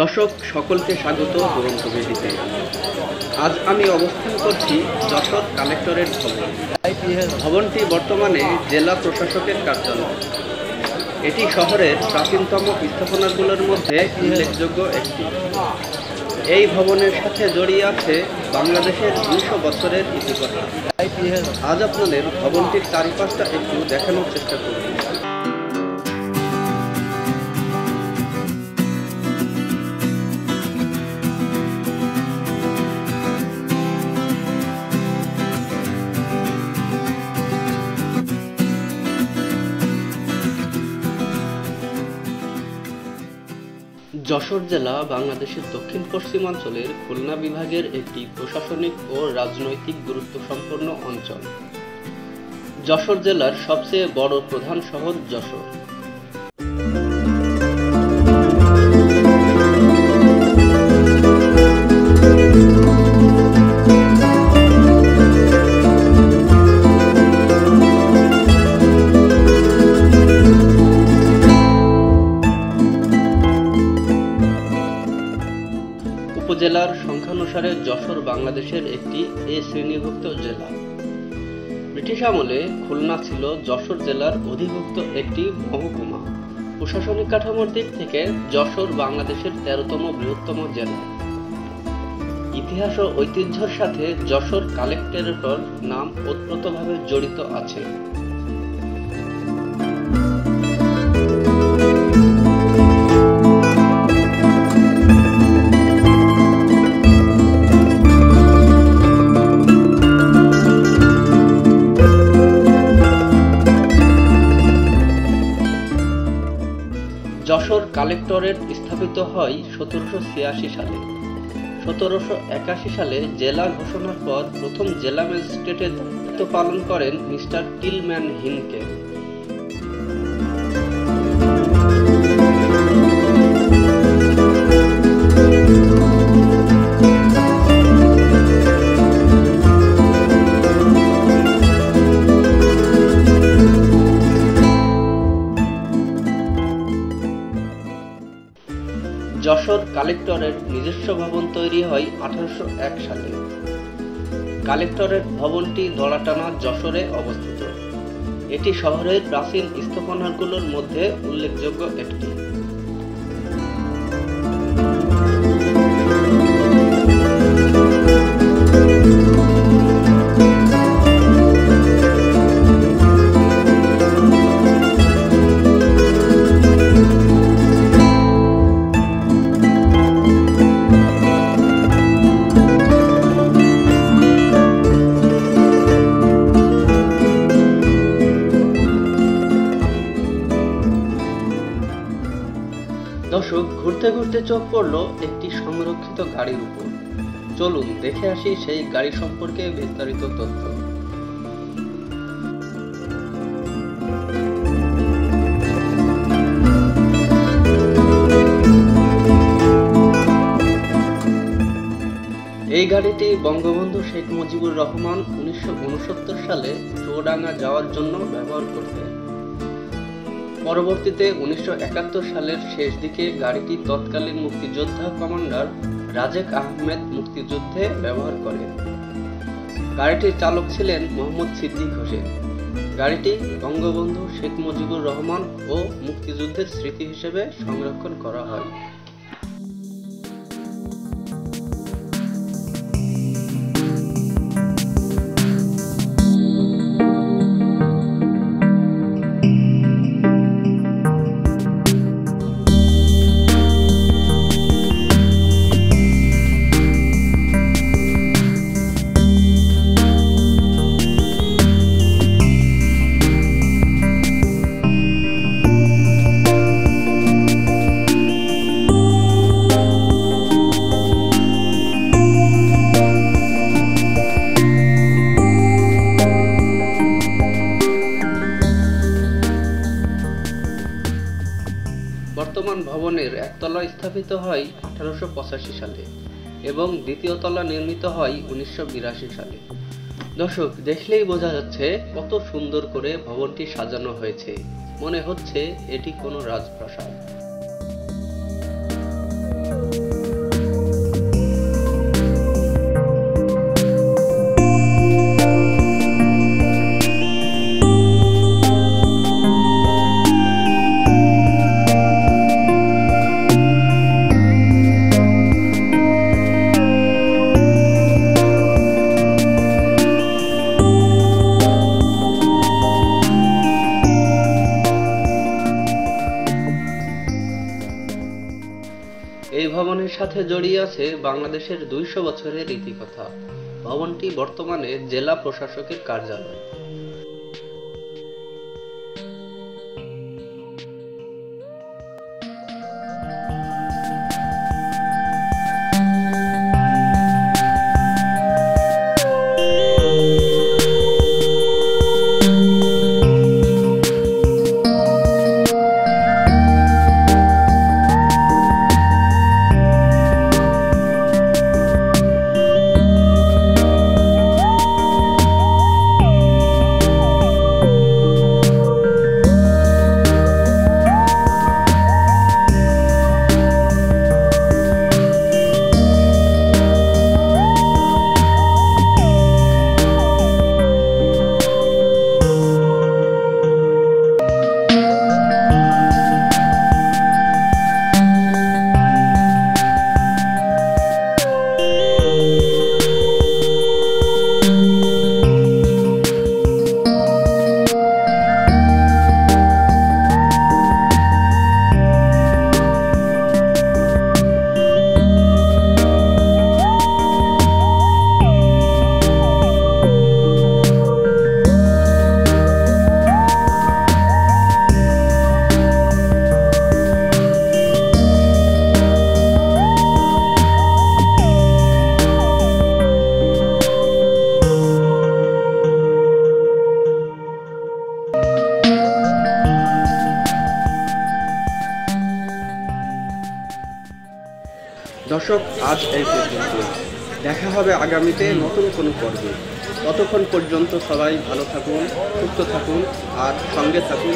দর্শক সকলকে স্বাগত দুরন্ত বেদিতে। আজ আমি অবস্থান করছি যশোর কালেক্টরেট ভবন। ভবনটি বর্তমানে জেলা প্রশাসকের কার্যালয়। এটি শহরের প্রাচীনতম স্থাপনাগুলোর মধ্যে উল্লেখযোগ্য একটি। এই ভবনের সাথে জড়িয়ে আছে বাংলাদেশের 200 বছরের ইতিহাস। আজ আপনাদের ভবনটির চারিপাশটা একটু দেখানোর চেষ্টা করব। যশোর জেলা বাংলাদেশের দক্ষিণ পশ্চিমাঞ্চলের খুলনা বিভাগের একটি প্রশাসনিক ও রাজনৈতিক গুরুত্বসম্পন্ন অঞ্চল। যশোর জেলার সবচেয়ে বড় প্রধান শহর যশোর। উপজেলার সংখ্যানুসারে যশোর বাংলাদেশের একটি এ শ্রেণীভুক্ত জেলা। ব্রিটিশ আমলে খুলনা ছিল যশোর জেলার অধিভুক্ত একটি মহকুমা। প্রশাসনিক কাঠামোর দিক থেকে যশোর বাংলাদেশের 13তম বৃহত্তম জেলা। ইতিহাস ও ঐতিহ্যের সাথে যশোর কালেক্টরেটর নাম ওতপ্রোতভাবে জড়িত আছে। যশোর কালেক্টরেট স্থাপিত হয় 1786 সালে। 1781 সালে জেলা ঘোষণার পর প্রথম জেলা ম্যাজিস্ট্রেটের দায়িত্ব পালন করেন মিস্টার টিলম্যান হিনকে। যশোর কালেক্টরেট নিজস্ব ভবন তৈরি হয় 1801 সালে। কালেক্টরেট ভবনটি দড়াটানা যশোরে অবস্থিত। এটি শহরের প্রাচীন স্থাপনাগুলোর মধ্যে উল্লেখযোগ্য একটি। দর্শক, ঘুরতে ঘুরতে চোখ পড়লো একটি সংরক্ষিত গাড়ির উপর। চলুন দেখে আসি সেই গাড়ি সম্পর্কে বিস্তারিত তথ্য। এই গাড়িটি বঙ্গবন্ধু শেখ মুজিবুর রহমান 1969 সালে চুয়াডাঙ্গা যাওয়ার জন্য ব্যবহার করতেন। পরবর্তীতে 1971 সালের শেষ দিকে গাড়িটি তৎকালীন মুক্তিযোদ্ধা কমান্ডার রাজেক আহমেদ মুক্তিযুদ্ধে ব্যবহার করেন। গাড়িটির চালক ছিলেন মোহাম্মদ সিদ্দিক হোসেন। গাড়িটি বঙ্গবন্ধু শেখ মুজিবুর রহমান ও মুক্তিযুদ্ধের স্মৃতি হিসেবে সংরক্ষণ করা হয়। বর্তমান ভবনের একতলা স্থাপিত হয় 1885 সালে এবং দ্বিতীয় তলা নির্মিত হয় 1982 সালে। দর্শক, দেখলেই বোঝা যাচ্ছে কত সুন্দর করে ভবনটি সাজানো হয়েছে। মনে হচ্ছে এটি কোনো রাজপ্রাসাদ। সাথে জড়িয়ে আছে বাংলাদেশের 200 বছরের ইতিকথা। ভবনটি বর্তমানে জেলা প্রশাসকের কার্যালয়। দর্শক, আজ এই পর্যন্ত। দেখা হবে আগামীতে নতুন কোনো পর্বে। ততক্ষণ পর্যন্ত সবাই ভালো থাকুন, সুস্থ থাকুন আর সঙ্গে থাকুন।